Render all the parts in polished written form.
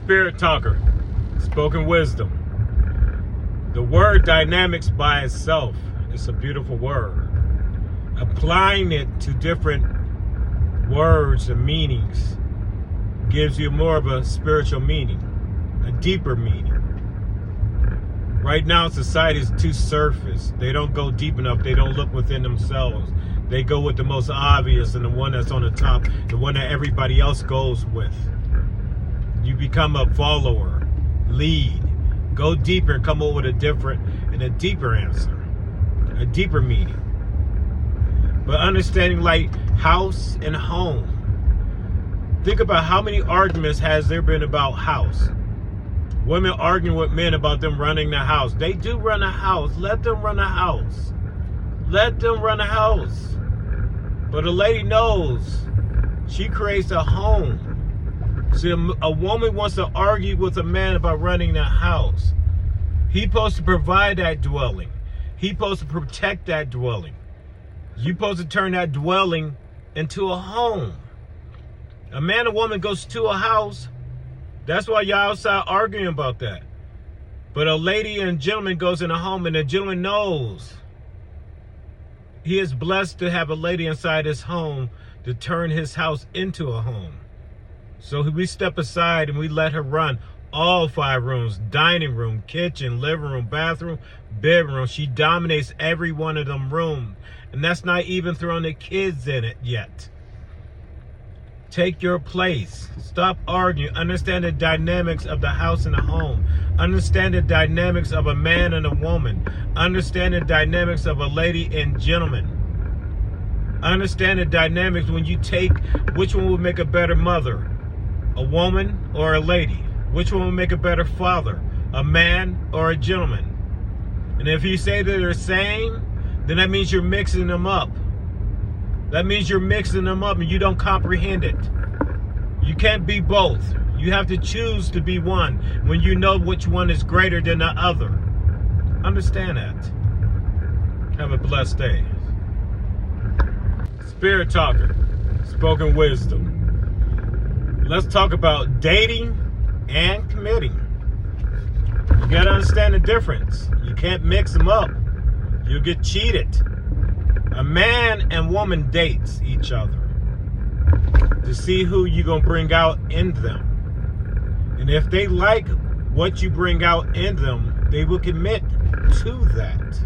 Spirit talker, spoken wisdom. The word dynamics by itself is a beautiful word. Applying it to different words and meanings gives you more of a spiritual meaning, a deeper meaning. Right now, society is too surface. They don't go deep enough. They don't look within themselves. They go with the most obvious and the one that's on the top, the one that everybody else goes with. You become a follower, lead, go deeper and come up with a different and a deeper answer, a deeper meaning. But understanding like house and home. Think about how many arguments has there been about house. Women arguing with men about them running the house. They do run a house. Let them run a house. Let them run a house. But a lady knows she creates a home. See, a woman wants to argue with a man about running the house. He's supposed to provide that dwelling. He's supposed to protect that dwelling. You're supposed to turn that dwelling into a home. A man and woman goes to a house. That's why y'all outside arguing about that. But a lady and gentleman goes in a home, and the gentleman knows he is blessed to have a lady inside his home to turn his house into a home. So we step aside and we let her run all 5 rooms: dining room, kitchen, living room, bathroom, bedroom. She dominates every one of them rooms. And that's not even throwing the kids in it yet. Take your place. Stop arguing. Understand the dynamics of the house and the home. Understand the dynamics of a man and a woman. Understand the dynamics of a lady and gentleman. Understand the dynamics when you take which one would make a better mother, a woman or a lady. Which one would make a better father, a man or a gentleman. And if you say that they're the same, then that means you're mixing them up. That means you're mixing them up and you don't comprehend it. You can't be both. You have to choose to be one when you know which one is greater than the other. Understand that. Have a blessed day. Spirit talker, spoken wisdom. Let's talk about dating and committing. You gotta understand the difference. You can't mix them up. You'll get cheated. A man and woman dates each other to see who you're going to bring out in them. And if they like what you bring out in them, they will commit to that.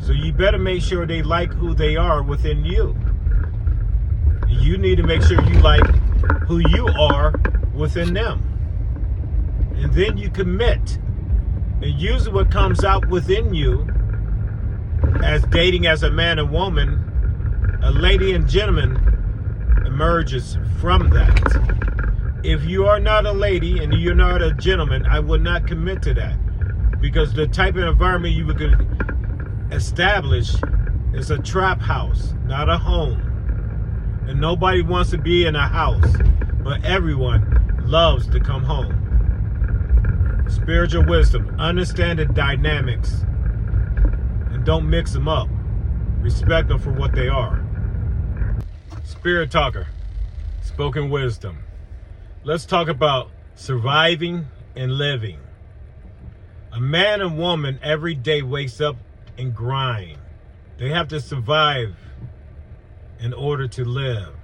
So you better make sure they like who they are within you. You need to make sure you like who you are within them. And then you commit. And usually what comes out within you as dating as a man and woman, a lady and gentleman emerges from that. If you are not a lady and you're not a gentleman, I would not commit to that. Because the type of environment you would establish is a trap house, not a home. And nobody wants to be in a house, but everyone loves to come home. Spiritual wisdom, understand the dynamics. Don't mix them up. Respect them for what they are. Spirit talker, spoken wisdom. Let's talk about surviving and living. A man and woman every day wakes up and grind. They have to survive in order to live.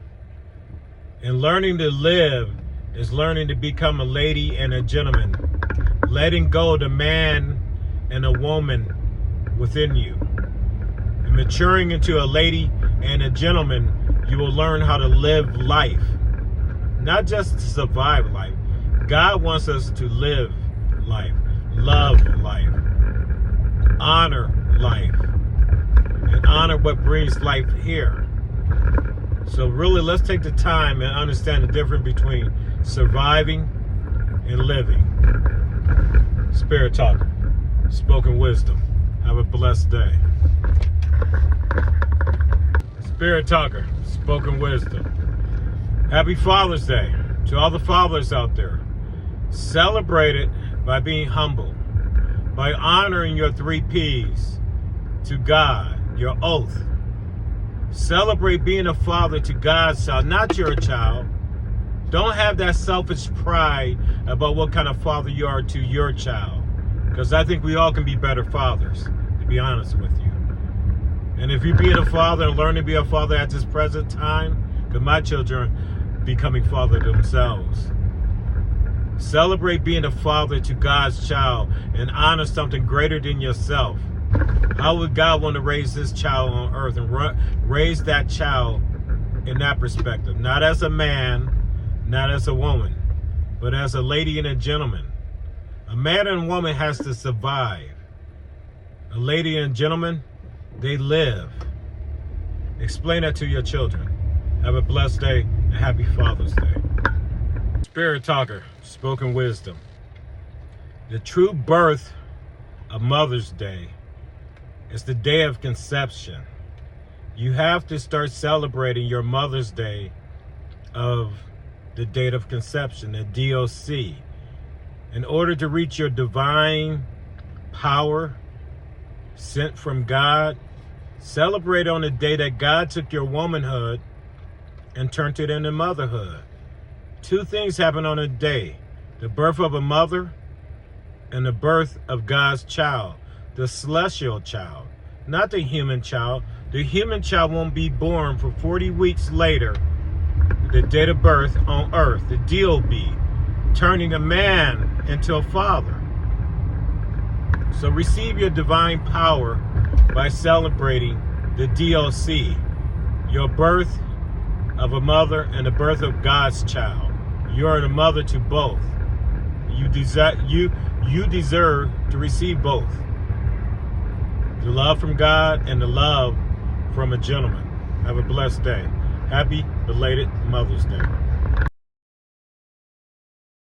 And learning to live is learning to become a lady and a gentleman. Letting go of the man and a woman within you. And maturing into a lady and a gentleman, you will learn how to live life. Not just to survive life. God wants us to live life, love life, honor life, and honor what brings life here. So really, let's take the time and understand the difference between surviving and living. Spirit talker, spoken wisdom. Have a blessed day. Spirit talker, spoken wisdom. Happy Father's Day to all the fathers out there. Celebrate it by being humble, by honoring your 3 P's to God, your oath. Celebrate being a father to God's child, not your child. Don't have that selfish pride about what kind of father you are to your child. Because I think we all can be better fathers, to be honest with you. And if you're being a father and learning to be a father at this present time, because my children are becoming father themselves. Celebrate being a father to God's child and honor something greater than yourself. How would God want to raise this child on earth and raise that child in that perspective? Not as a man, not as a woman, but as a lady and a gentleman. A man and a woman has to survive. A lady and a gentleman, they live. Explain that to your children. Have a blessed day and happy Father's Day. Spirit Talker, spoken wisdom. The true birth of Mother's Day is the day of conception. You have to start celebrating your Mother's Day of the date of conception, the DOC. In order to reach your divine power sent from God, celebrate on the day that God took your womanhood and turned it into motherhood. Two things happen on a day: the birth of a mother and the birth of God's child, the celestial child, not the human child. The human child won't be born for 40 weeks later, the date of birth on earth, the DOB, turning a man into a father. So receive your divine power by celebrating the DOC, your birth of a mother and the birth of God's child. You're the mother to both. You deserve to receive both. The love from God and the love from a gentleman. Have a blessed day. Happy belated Mother's Day.